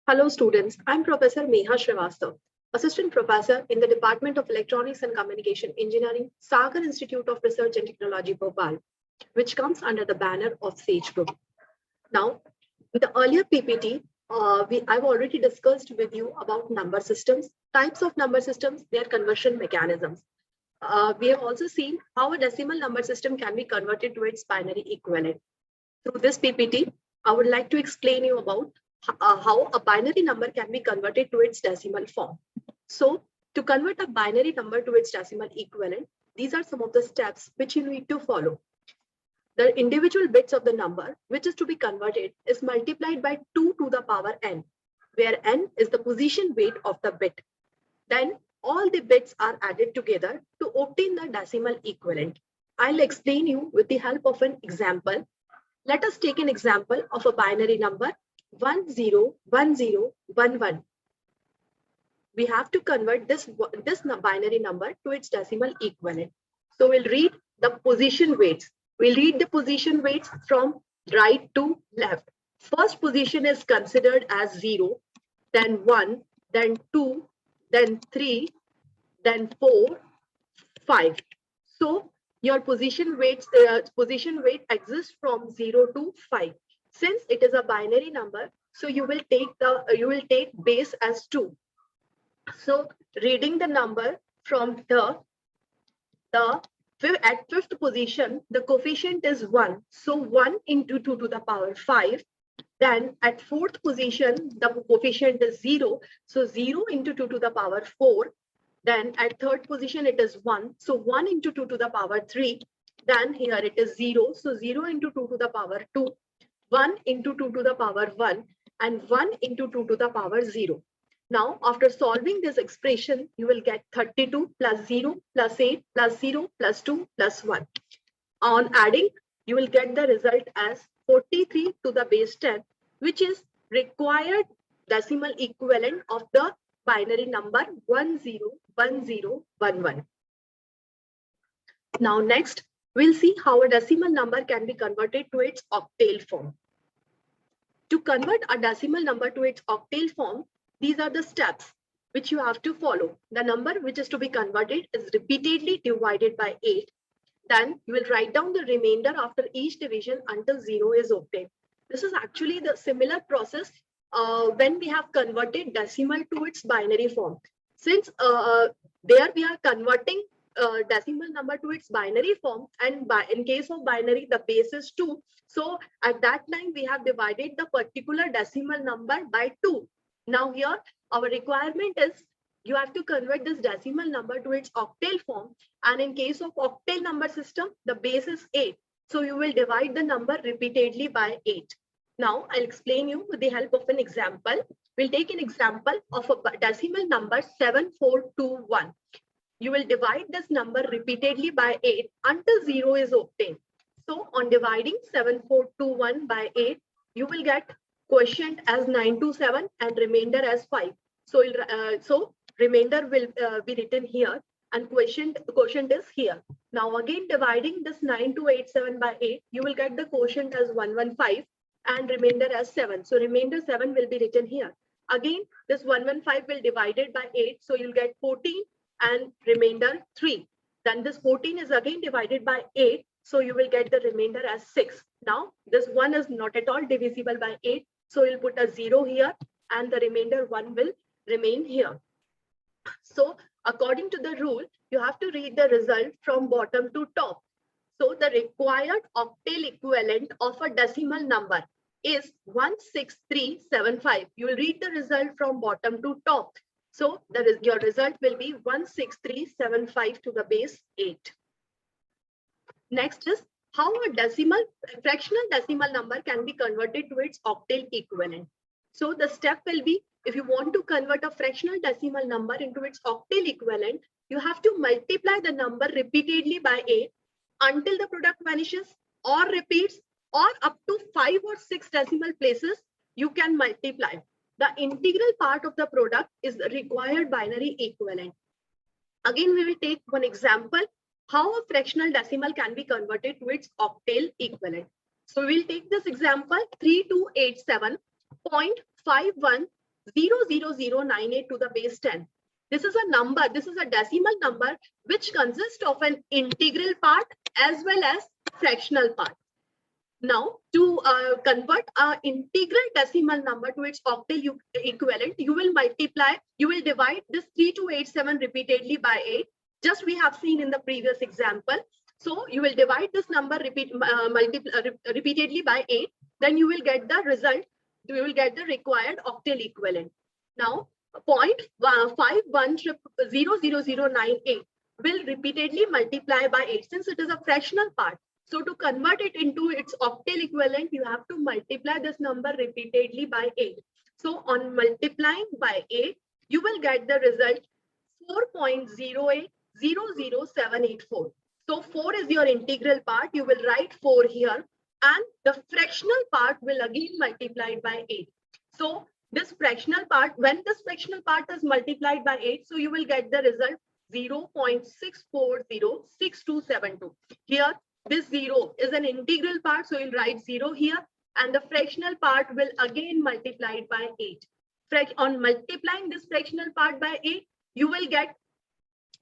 Hello students, I'm Professor Meha Srivastav, Assistant Professor in the Department of Electronics and Communication Engineering, Sagar Institute of Research and Technology, Bhopal, which comes under the banner of SAGE Group. Now, in the earlier PPT, I've already discussed with you about number systems, types of number systems, their conversion mechanisms. We have also seen how a decimal number system can be converted to its binary equivalent. Through this PPT, I would like to explain you about how a binary number can be converted to its decimal form. So to convert a binary number to its decimal equivalent, these are some of the steps which you need to follow. The individual bits of the number which is to be converted is multiplied by 2 to the power n, where n is the position weight of the bit. Then all the bits are added together to obtain the decimal equivalent. I'll explain you with the help of an example. Let us take an example of a binary number 101011. We have to convert this binary number to its decimal equivalent. So we'll read the position weights. We'll read the position weights from right to left. First position is considered as 0, then 1, then 2, then 3, then 4, 5. So your position weight exists from 0 to 5. Since it is a binary number, so you will take base as 2. So reading the number from at fifth position, the coefficient is 1. So 1 into 2 to the power 5. Then at fourth position, the coefficient is 0. So 0 into 2 to the power 4. Then at third position, it is 1. So 1 into 2 to the power 3. Then here it is 0. So 0 into 2 to the power 2. 1 into 2 to the power 1. And 1 into 2 to the power 0. Now, after solving this expression, you will get 32 plus 0 plus 8 plus 0 plus 2 plus 1. On adding, you will get the result as 43 to the base 10, which is required decimal equivalent of the binary number 101011. Now next, we'll see how a decimal number can be converted to its octal form. To convert a decimal number to its octal form, these are the steps which you have to follow. The number which is to be converted is repeatedly divided by 8. Then you will write down the remainder after each division until 0 is obtained. This is actually the similar process when we have converted decimal to its binary form. Since there we are converting decimal number to its binary form, and in case of binary, the base is 2. So at that time, we have divided the particular decimal number by 2. Now here, our requirement is you have to convert this decimal number to its octal form. And in case of octal number system, the base is 8. So you will divide the number repeatedly by 8. Now I'll explain you with the help of an example. We'll take an example of a decimal number 7421. You will divide this number repeatedly by 8 until 0 is obtained. So on dividing 7421 by 8, you will get quotient as 927 and remainder as 5. So remainder will be written here and quotient is here. Now again dividing this 9287 by 8, you will get the quotient as 115 and remainder as 7. So remainder 7 will be written here. Again, this 115 will divide it by 8. So you'll get 14 and remainder 3. Then this 14 is again divided by 8. So you will get the remainder as 6. Now this 1 is not at all divisible by 8. So you'll put a 0 here and the remainder 1 will remain here. So according to the rule, you have to read the result from bottom to top. So the required octal equivalent of a decimal number is 16375. You will read the result from bottom to top. So your result will be 16375 to the base 8. Next is how a fractional decimal number can be converted to its octal equivalent. So the step will be, if you want to convert a fractional decimal number into its octal equivalent, you have to multiply the number repeatedly by 8 until the product vanishes or repeats, or up to 5 or 6 decimal places you can multiply. The integral part of the product is the required binary equivalent. Again, we will take one example how a fractional decimal can be converted to its octal equivalent. So we'll take this example 3287.51 00098 to the base 10. This is a number, this is a decimal number which consists of an integral part as well as fractional part. Now, to convert an integral decimal number to its octal equivalent, you will multiply, you will divide this 3287 repeatedly by 8. Just we have seen in the previous example. So you will divide this number repeatedly by 8. Then you will get the result. You will get the required octal equivalent. Now, 0.510098 will repeatedly multiply by 8 since it is a fractional part. So to convert it into its octal equivalent, you have to multiply this number repeatedly by 8. So on multiplying by 8, you will get the result 4.0800784. So 4 is your integral part. You will write 4 here, and the fractional part will again multiplied by 8. So this fractional part, when this fractional part is multiplied by 8, so you will get the result 0.6406272. Here, this 0 is an integral part, so you'll write 0 here, and the fractional part will again multiplied by 8. On multiplying this fractional part by 8, you will get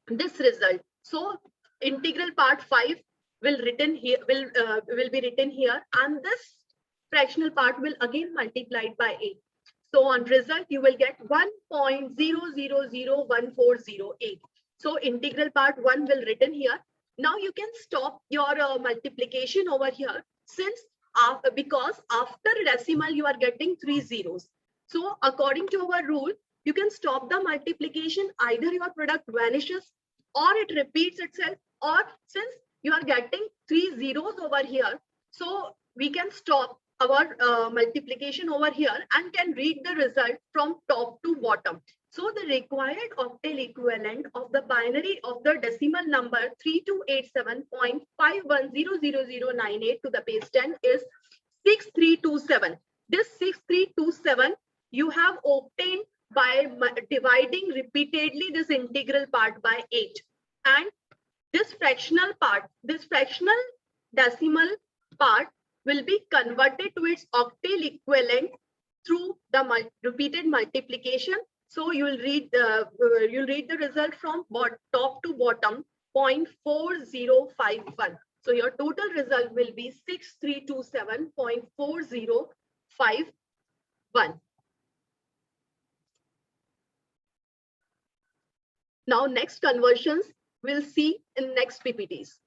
this result. So integral part 5 will written here, will be written here, and this fractional part will again multiplied by 8. So on result, you will get 1.0001408. So integral part 1 will written here. Now you can stop your multiplication over here, since because after decimal you are getting 3 zeros. So according to our rule, you can stop the multiplication. Either your product vanishes or it repeats itself, or since you are getting 3 zeros over here, so we can stop our multiplication over here and can read the result from top to bottom. So the required octal equivalent of the binary of the decimal number 3287.510098 to the base 10 is 6327. This 6327 you have obtained by dividing repeatedly this integral part by 8. And this fractional part, this fractional decimal part will be converted to its octal equivalent through the repeated multiplication. So you will read the result from top to bottom 0.4051. So your total result will be 6327.4051. Now next conversions we'll see in next PPTs.